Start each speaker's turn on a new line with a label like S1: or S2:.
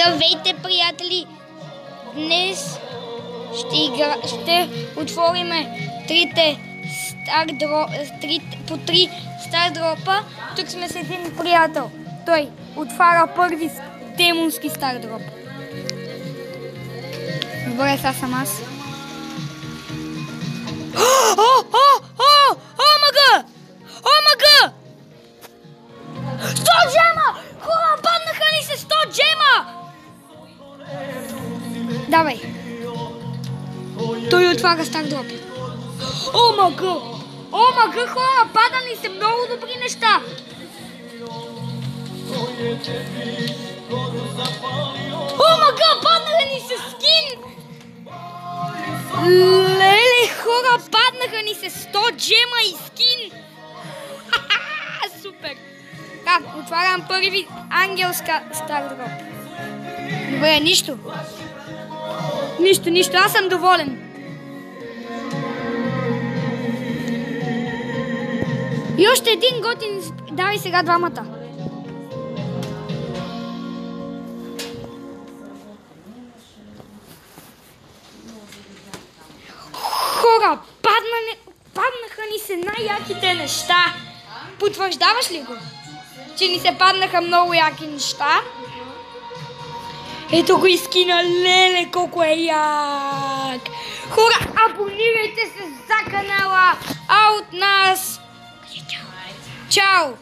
S1: Здравейте, приятели! Днес ще отвориме по 3 стар дропа. Тук сме с един приятел. Той отваря първи демонски стар дроп. Добре, сега съм аз. Омага! 100 джема! Хора, паднаха ни се 100 джема! Давай. Той отваря стар дроп. Омага, хора, падали се много добри неща. Омага, паднаха ни се скин. Леле, хора, паднаха ни се 100 джема и скин. Супер. Отварям първи ангелска стар дроп. Добре, нищо. Нищо, аз съм доволен. И още един готин. Давай сега двамата. Хора, паднаха ни се най-яките неща. Потвърждаваш ли го? Че ни се паднаха много яки неща. Ето го и скина, леле, колко е як! Хора, абонирайте се за канала, а от нас... Чао!